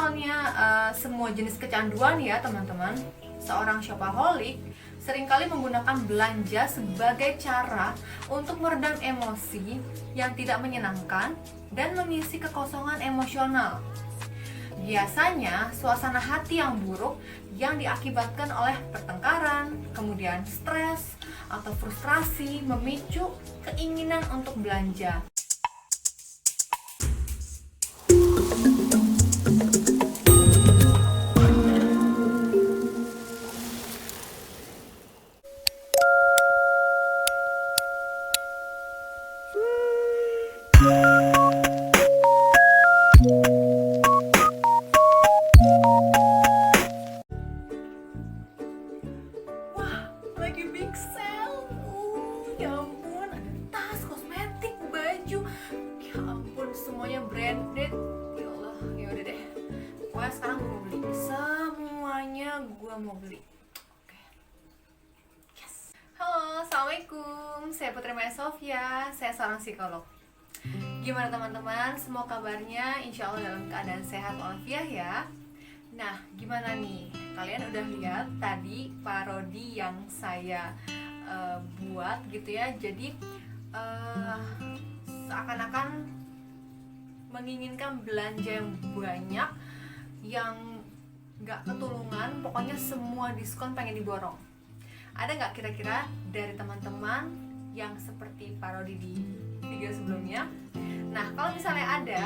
halnya semua jenis kecanduan ya teman-teman, seorang shopaholic seringkali menggunakan belanja sebagai cara untuk meredam emosi yang tidak menyenangkan dan mengisi kekosongan emosional. Biasanya suasana hati yang buruk yang diakibatkan oleh pertengkaran, kemudian stres atau frustrasi memicu keinginan untuk belanja. Lagi big sale, ya ampun, ada tas, kosmetik, baju, ya ampun semuanya branded. Ya Allah, ya udah deh, pokoknya sekarang gue mau beli semuanya, gue mau beli. Oke, yes. Halo, assalamualaikum, saya Putri Maya Sofia, saya seorang psikolog. Gimana teman-teman, semua kabarnya? Insya Allah dalam keadaan sehat walafiat ya. Nah, gimana nih? Kalian udah lihat tadi parodi yang saya buat gitu ya. Jadi seakan-akan menginginkan belanja yang banyak, yang gak ketulungan, pokoknya semua diskon pengen diborong. Ada gak kira-kira dari teman-teman yang seperti parodi di video sebelumnya? Nah, kalau misalnya ada,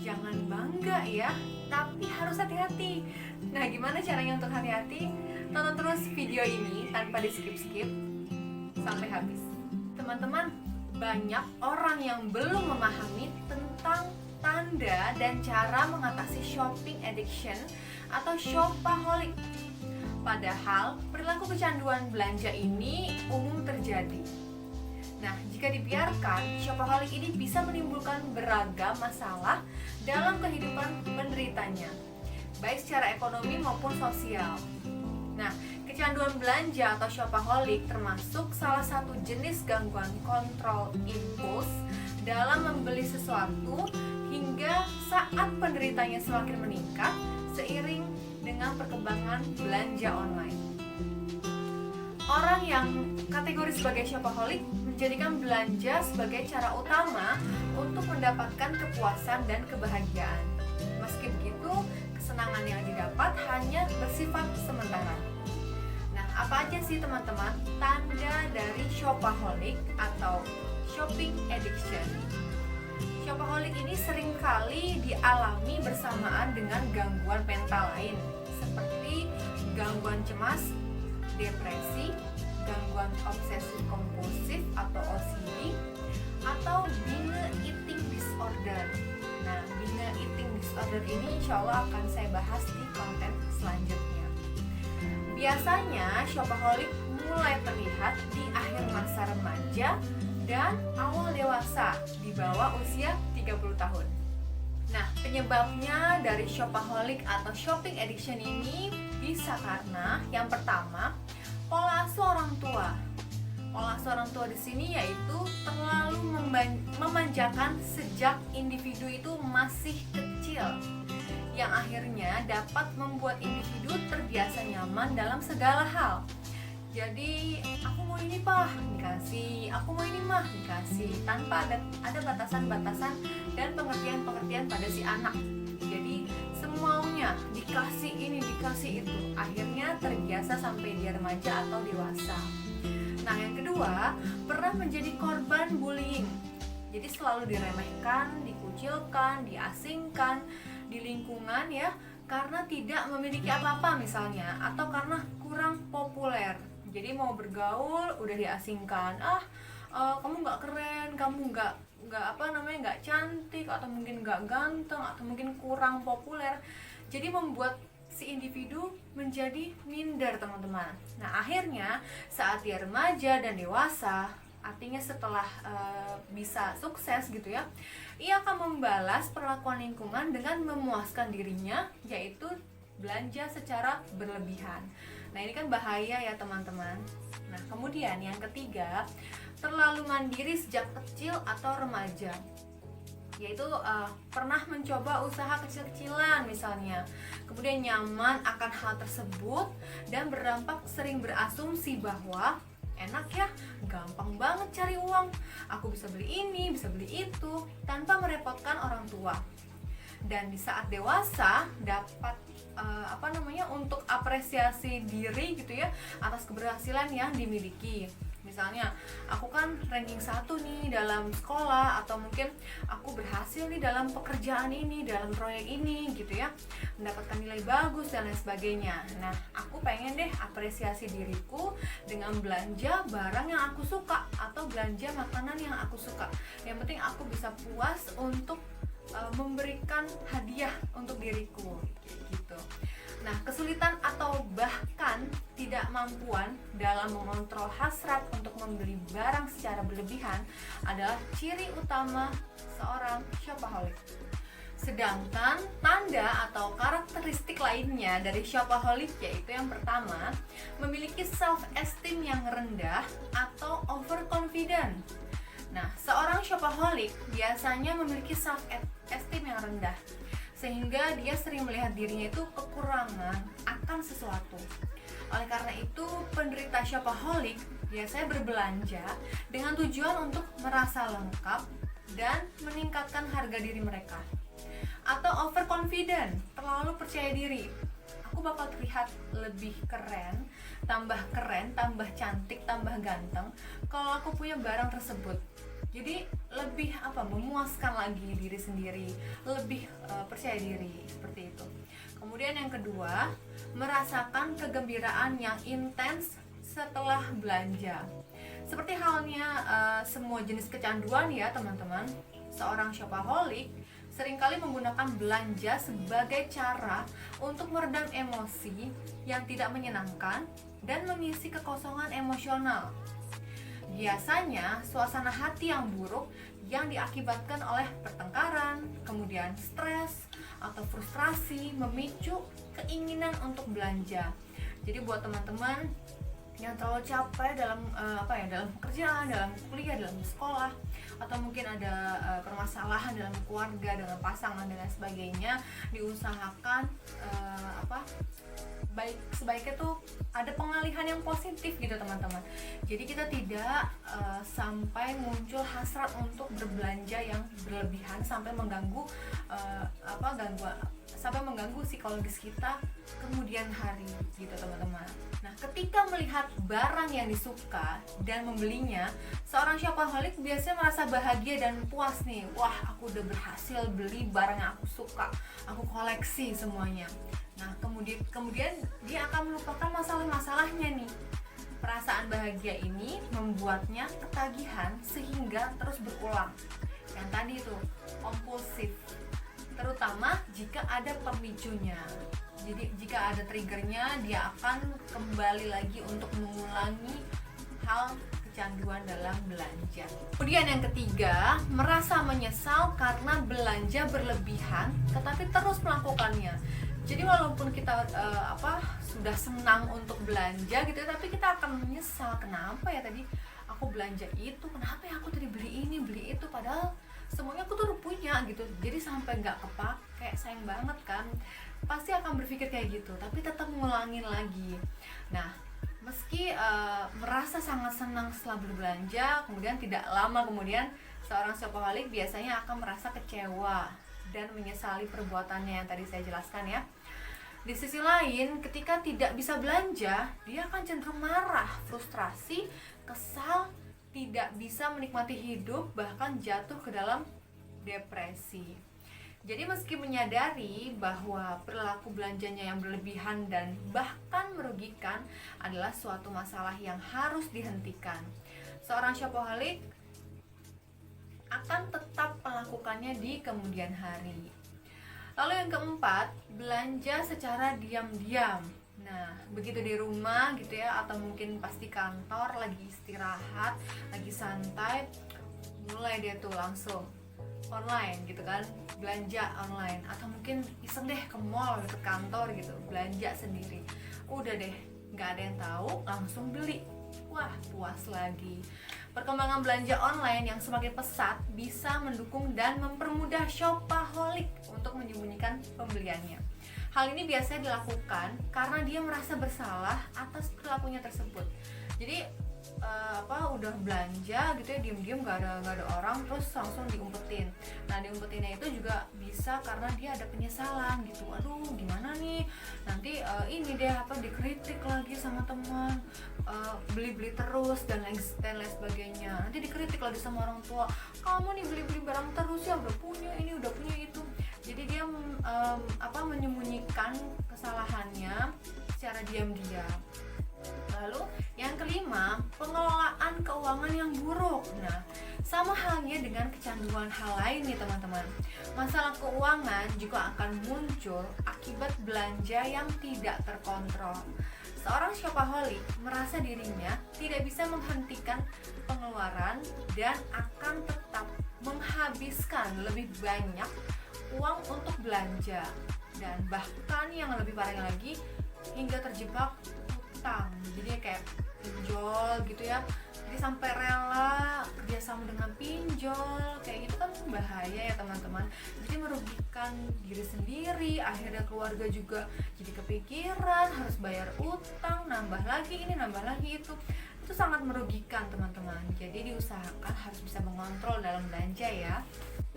jangan bangga ya, tapi harus hati-hati. Nah, gimana caranya untuk hati-hati? Tonton terus video ini tanpa di skip-skip sampai habis. Teman-teman, banyak orang yang belum memahami tentang tanda dan cara mengatasi shopping addiction atau shopaholic. Padahal, perilaku kecanduan belanja ini umum terjadi. Nah, jika dibiarkan, shopaholic ini bisa menimbulkan beragam masalah dalam kehidupan penderitanya, baik secara ekonomi maupun sosial. Nah, kecanduan belanja atau shopaholic termasuk salah satu jenis gangguan kontrol impuls dalam membeli sesuatu hingga saat penderitanya semakin meningkat seiring dengan perkembangan belanja online. Orang yang kategori sebagai shopaholic menjadikan belanja sebagai cara utama untuk mendapatkan kepuasan dan kebahagiaan. Meski begitu, kesenangan yang didapat hanya bersifat sementara. Nah, apa aja sih teman-teman tanda dari shopaholic atau shopping addiction? Shopaholic ini seringkali dialami bersamaan dengan gangguan mental lain seperti gangguan cemas, depresi, gangguan obsesif kompulsif atau OCD, atau binge eating disorder. Nah, binge eating disorder ini insya Allah akan saya bahas di konten selanjutnya. Biasanya shopaholic mulai terlihat di akhir masa remaja dan awal dewasa di bawah usia 30 tahun. Nah, penyebabnya dari shopaholic atau shopping addiction ini bisa karena yang pertama, pola asuh orang tua. Pola asuh orang tua di sini yaitu terlalu memanjakan sejak individu itu masih kecil, yang akhirnya dapat membuat individu terbiasa nyaman dalam segala hal. Jadi, aku mau ini pak, dikasih, aku mau ini mah, dikasih, tanpa ada batasan-batasan dan pengertian-pengertian pada si anak. Jadi, semaunya dikasih ini, dikasih itu, akhirnya terbiasa sampai dia remaja atau dewasa. Nah, yang kedua, pernah menjadi korban bullying. Jadi selalu diremehkan, dikucilkan, diasingkan di lingkungan ya, karena tidak memiliki apa-apa misalnya, atau karena kurang populer. Jadi mau bergaul udah diasingkan, kamu nggak keren, kamu nggak cantik, atau mungkin nggak ganteng, atau mungkin kurang populer. Jadi membuat si individu menjadi minder teman-teman. Nah, akhirnya saat dia remaja dan dewasa, artinya setelah bisa sukses gitu ya, ia akan membalas perlakuan lingkungan dengan memuaskan dirinya, yaitu belanja secara berlebihan. Nah, ini kan bahaya ya teman-teman. Nah, kemudian yang ketiga, terlalu mandiri sejak kecil atau remaja. yaitu pernah mencoba usaha kecil-kecilan misalnya, kemudian nyaman akan hal tersebut dan berdampak sering berasumsi bahwa enak ya, gampang banget cari uang, aku bisa beli ini, bisa beli itu tanpa merepotkan orang tua. Dan di saat dewasa dapat untuk apresiasi diri gitu ya atas keberhasilan yang dimiliki. Misalnya aku kan ranking 1 nih dalam sekolah, atau mungkin aku berhasil nih dalam pekerjaan ini, dalam proyek ini gitu ya, mendapatkan nilai bagus dan lain sebagainya. Nah, aku pengen deh apresiasi diriku dengan belanja barang yang aku suka atau belanja makanan yang aku suka. Yang penting aku bisa puas untuk memberikan hadiah untuk diriku gitu. Nah, kesulitan atau bahkan tidak mampuan dalam mengontrol hasrat untuk membeli barang secara berlebihan adalah ciri utama seorang shopaholic. Sedangkan tanda atau karakteristik lainnya dari shopaholic yaitu yang pertama, memiliki self-esteem yang rendah atau overconfident. Nah, seorang shopaholic biasanya memiliki self-esteem yang rendah, sehingga dia sering melihat dirinya itu kekurangan akan sesuatu. Oleh karena itu, penderita shopaholic biasanya berbelanja dengan tujuan untuk merasa lengkap dan meningkatkan harga diri mereka. Atau overconfident, terlalu percaya diri. Aku bakal terlihat lebih keren, tambah cantik, tambah ganteng kalau aku punya barang tersebut. Jadi lebih memuaskan lagi diri sendiri, lebih percaya diri seperti itu. Kemudian yang kedua, merasakan kegembiraan yang intens setelah belanja. Seperti halnya semua jenis kecanduan ya teman-teman, seorang shopaholic seringkali menggunakan belanja sebagai cara untuk meredam emosi yang tidak menyenangkan dan mengisi kekosongan emosional. Biasanya suasana hati yang buruk yang diakibatkan oleh pertengkaran, kemudian stres atau frustrasi memicu keinginan untuk belanja. Jadi buat teman-teman yang terlalu capek dalam dalam pekerjaan, dalam kuliah, dalam sekolah, atau mungkin ada permasalahan dalam keluarga dengan pasangan dan lain sebagainya, diusahakan sebaiknya tuh ada pengalihan yang positif gitu teman-teman. Jadi kita tidak sampai muncul hasrat untuk berbelanja yang berlebihan sampai mengganggu psikologis kita kemudian hari gitu teman-teman. Nah, ketika melihat barang yang disuka dan membelinya, seorang shopaholic biasanya merasa bahagia dan puas nih. Wah, aku udah berhasil beli barang yang aku suka, aku koleksi semuanya. Nah, kemudian dia akan melupakan masalah-masalahnya nih. Perasaan bahagia ini membuatnya ketagihan sehingga terus berulang. Yang tadi itu kompulsif, terutama jika ada pemicunya. Jadi jika ada triggernya, dia akan kembali lagi untuk mengulangi hal kecanduan dalam belanja. Kemudian yang ketiga, merasa menyesal karena belanja berlebihan tetapi terus melakukannya. Jadi walaupun kita sudah senang untuk belanja gitu, tapi kita akan menyesal, kenapa ya tadi aku belanja itu, kenapa ya aku tadi beli ini, beli itu, padahal semuanya aku tuh udah punya gitu. Jadi sampai nggak kepake, sayang banget kan. Pasti akan berpikir kayak gitu, tapi tetap ngulangin lagi. Nah, meski merasa sangat senang setelah berbelanja, kemudian tidak lama kemudian seorang shopaholic biasanya akan merasa kecewa dan menyesali perbuatannya yang tadi saya jelaskan ya. Di sisi lain, ketika tidak bisa belanja, dia akan cenderung marah, frustrasi, kesal, tidak bisa menikmati hidup, bahkan jatuh ke dalam depresi. Jadi meski menyadari bahwa perilaku belanjanya yang berlebihan dan bahkan merugikan adalah suatu masalah yang harus dihentikan, seorang shopaholic akan tetap melakukannya di kemudian hari. Lalu yang keempat, belanja secara diam-diam. Nah, begitu di rumah gitu ya, atau mungkin pas di kantor lagi istirahat, lagi santai, mulai dia tuh langsung online gitu kan, belanja online, atau mungkin iseng deh ke mall ke kantor gitu, belanja sendiri. Udah deh, nggak ada yang tahu, langsung beli wah puas lagi. Perkembangan belanja online yang semakin pesat bisa mendukung dan mempermudah shopaholic untuk menyembunyikan pembeliannya. Hal ini biasanya dilakukan karena dia merasa bersalah atas perilakunya tersebut. Jadi udah belanja gitu ya, diem-diem gak ada orang, terus langsung diumpetin. Nah, diumpetinnya itu juga bisa karena dia ada penyesalan gitu. Aduh, gimana nih? Nanti ini deh dikritik lagi sama teman, beli-beli terus dan lain sebagainya. Nanti dikritik lagi sama orang tua. Kamu nih beli-beli barang terus ya, udah punya ini, udah punya itu. Jadi dia menyembunyikan kesalahannya secara diam-diam. Lalu yang kelima, pengelolaan keuangan yang buruk. Nah, sama halnya dengan kecanduan hal lain nih teman-teman. Masalah keuangan juga akan muncul akibat belanja yang tidak terkontrol. Seorang shopaholic merasa dirinya tidak bisa menghentikan pengeluaran dan akan tetap menghabiskan lebih banyak uang untuk belanja, dan bahkan yang lebih parah lagi hingga terjebak utang. Jadi kayak pinjol gitu ya, jadi sampai rela kerjasama dengan pinjol, kayak gitu kan bahaya ya teman-teman. Jadi merugikan diri sendiri, akhirnya keluarga juga jadi kepikiran harus bayar utang, nambah lagi ini, nambah lagi itu sangat merugikan teman-teman. Jadi diusahakan harus bisa mengontrol dalam belanja ya.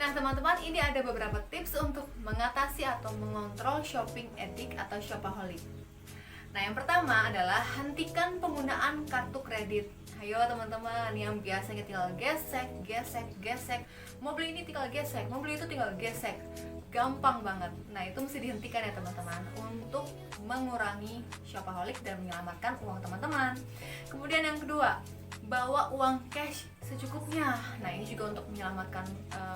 Nah teman-teman, ini ada beberapa tips untuk mengatasi atau mengontrol shopping addict atau shopaholic. Nah, yang pertama adalah hentikan penggunaan kartu kredit. Ayo teman-teman, yang biasanya tinggal gesek, mau beli ini tinggal gesek, mau beli itu tinggal gesek, gampang banget. Nah, itu mesti dihentikan ya teman-teman, untuk mengurangi shopaholic dan menyelamatkan uang teman-teman. Kemudian yang kedua, bawa uang cash secukupnya. Nah, ini juga untuk menyelamatkan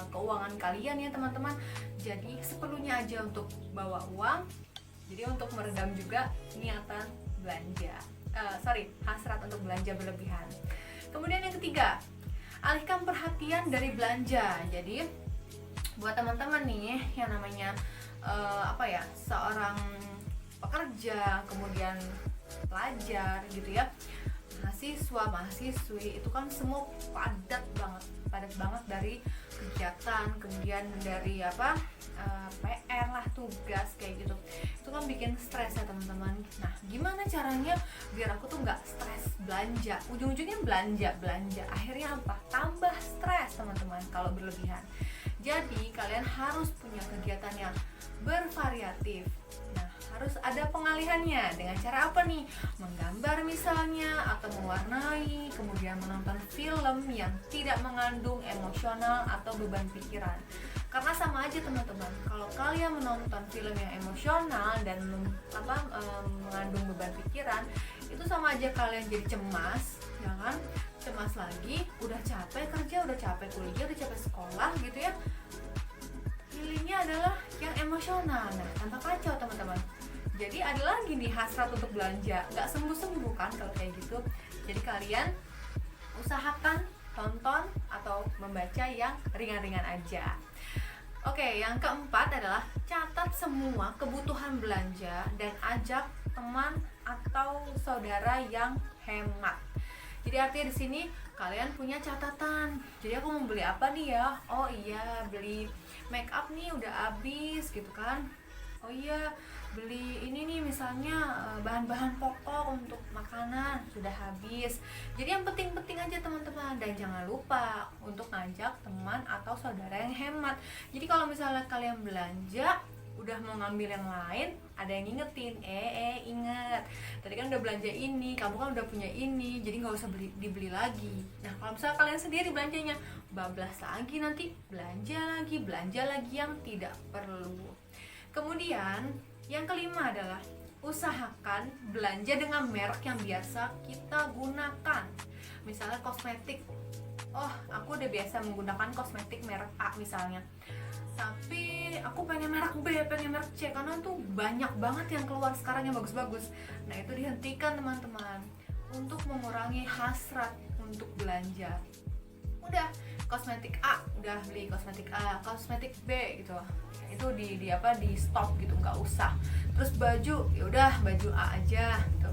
keuangan kalian ya teman-teman. Jadi seperlunya aja untuk bawa uang. Jadi untuk meredam juga niatan belanja, hasrat untuk belanja berlebihan. Kemudian yang ketiga, alihkan perhatian dari belanja. Jadi buat teman-teman nih yang namanya seorang pekerja, kemudian pelajar gitu ya, mahasiswi itu kan semua padat banget dari kegiatan, kemudian dari PR lah, tugas kayak gitu. Itu kan bikin stres ya teman-teman. Nah, gimana caranya biar aku tuh nggak stres belanja? Ujung-ujungnya belanja, akhirnya apa? Tambah stres teman-teman kalau berlebihan. Jadi kalian harus punya kegiatan yang bervariatif. Nah, harus ada pengalihannya. Dengan cara apa nih? Menggambar misalnya, atau mewarnai, kemudian menonton film yang tidak mengandung emosional atau beban pikiran. Karena sama aja teman-teman, kalau kalian menonton film yang emosional dan mengandung beban pikiran, itu sama aja kalian jadi cemas, ya kan? Cemas lagi, udah capek kerja, udah capek kuliah, udah capek sekolah gitu ya. Pilihnya adalah yang emosional. Nah, tambah kacau teman-teman. Jadi ada lagi nih hasrat untuk belanja, nggak sembuh-sembuh kan kalau kayak gitu. Jadi kalian usahakan tonton atau membaca yang ringan-ringan aja. Oke, yang keempat adalah catat semua kebutuhan belanja dan ajak teman atau saudara yang hemat. Jadi artinya di sini kalian punya catatan. Jadi aku mau beli apa nih ya? Oh iya, beli make up nih udah habis gitu kan. Oh iya, beli ini nih misalnya bahan-bahan pokok untuk makanan sudah habis. Jadi yang penting-penting aja teman-teman, dan jangan lupa untuk ngajak teman atau saudara yang hemat. Jadi kalau misalnya kalian belanja udah mau ngambil yang lain, ada yang ngingetin, ingat tadi kan udah belanja ini, kamu kan udah punya ini, jadi nggak usah dibeli lagi. Nah kalau misalnya kalian sendiri belanjanya, bablas lagi, nanti belanja lagi yang tidak perlu. Kemudian yang kelima adalah usahakan belanja dengan merek yang biasa kita gunakan. Misalnya kosmetik, oh aku udah biasa menggunakan kosmetik merek A misalnya, tapi aku pengen merek B, pengen merek C, karena tuh banyak banget yang keluar sekarang yang bagus-bagus. Nah itu dihentikan teman-teman, untuk mengurangi hasrat untuk belanja. Udah kosmetik A, udah beli kosmetik A, kosmetik B gitu, itu di stop gitu, nggak usah. Terus baju, ya udah baju A aja gitu.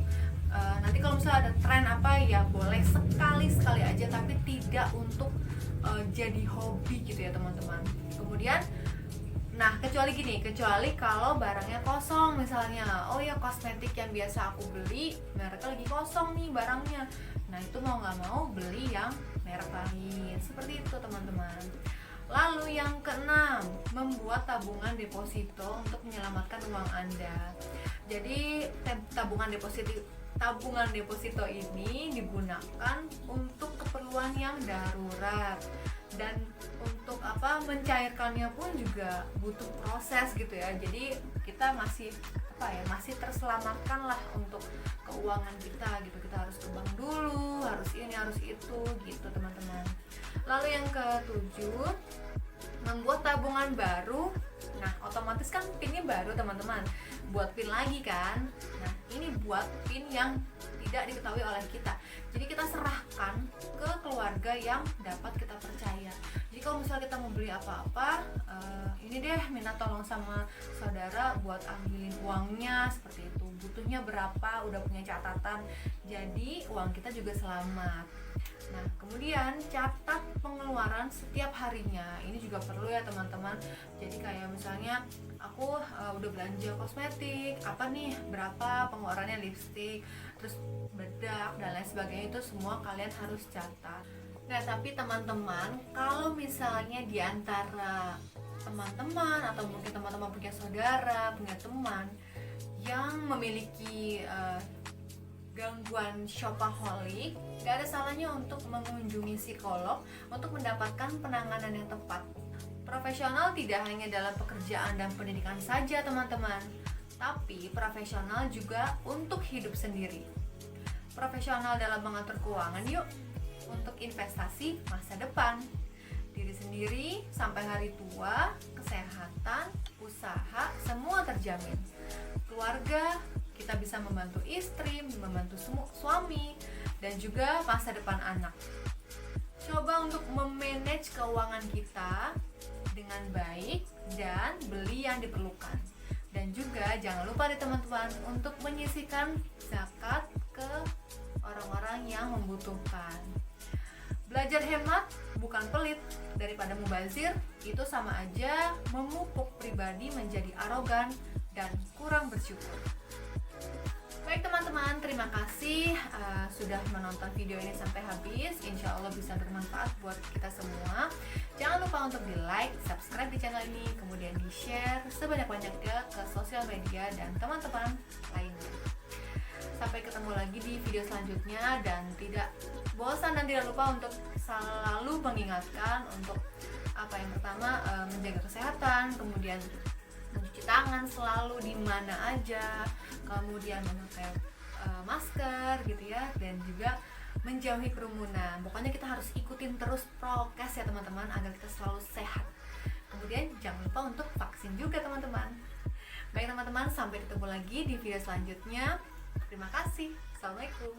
nanti kalau misalnya ada tren apa ya boleh sekali-sekali aja, tapi tidak untuk jadi hobi gitu ya teman-teman. Kemudian kecuali kalau barangnya kosong misalnya, oh ya kosmetik yang biasa aku beli mereknya lagi kosong nih barangnya, nah itu mau nggak mau beli yang merek lain, seperti itu teman-teman. Lalu yang keenam, membuat tabungan deposito untuk menyelamatkan uang Anda. Jadi tabungan deposito ini digunakan untuk keperluan yang darurat, dan untuk mencairkannya pun juga butuh proses gitu ya. Jadi kita masih terselamatkan lah untuk keuangan kita gitu. Kita harus ke bank dulu, harus ini harus itu gitu teman-teman. Lalu yang ketujuh, membuat tabungan baru. Nah otomatis kan pinnya baru teman-teman, buat pin lagi kan. Nah ini buat pin yang tidak diketahui oleh kita, jadi kita serahkan ke keluarga yang dapat kita percaya. Jadi kalau misalnya kita mau beli apa-apa, ini deh minta tolong sama saudara buat ambilin uangnya, seperti itu. Butuhnya berapa, udah punya catatan, jadi uang kita juga selamat. Nah kemudian catat pengeluaran setiap harinya, ini juga perlu ya teman-teman. Jadi kayak misalnya aku udah belanja kosmetik apa nih, berapa pengeluarannya lipstik, terus bedak dan lain sebagainya, itu semua kalian harus catat. Nah tapi teman-teman, kalau misalnya diantara teman-teman atau mungkin teman-teman punya saudara, punya teman yang memiliki gangguan shopaholic, gak ada salahnya untuk mengunjungi psikolog untuk mendapatkan penanganan yang tepat. Profesional tidak hanya dalam pekerjaan dan pendidikan saja teman-teman, tapi profesional juga untuk hidup sendiri. Profesional dalam mengatur keuangan yuk, untuk investasi masa depan, diri sendiri sampai hari tua, kesehatan, usaha, semua terjamin. Keluarga, kita bisa membantu istri, membantu suami, dan juga masa depan anak. Coba untuk memanage keuangan kita dengan baik dan beli yang diperlukan. Dan juga jangan lupa nih teman-teman untuk menyisihkan zakat ke orang-orang yang membutuhkan. Belajar hemat bukan pelit, daripada mubazir itu sama aja memupuk pribadi menjadi arogan dan kurang bersyukur. Baik teman-teman, terima kasih sudah menonton video ini sampai habis. Insya Allah bisa bermanfaat buat kita semua. Jangan lupa untuk di like, subscribe di channel ini, kemudian di share sebanyak-banyaknya ke sosial media dan teman-teman lainnya. Sampai ketemu lagi di video selanjutnya, dan tidak bosan dan tidak lupa untuk selalu mengingatkan untuk yang pertama menjaga kesehatan, kemudian mencuci tangan selalu di mana aja, kemudian memakai masker gitu ya, dan juga menjauhi kerumunan. Pokoknya kita harus ikutin terus prokes ya teman-teman, agar kita selalu sehat. Kemudian jangan lupa untuk vaksin juga teman-teman. Baik teman-teman, sampai ketemu lagi di video selanjutnya. Terima kasih. Assalamualaikum.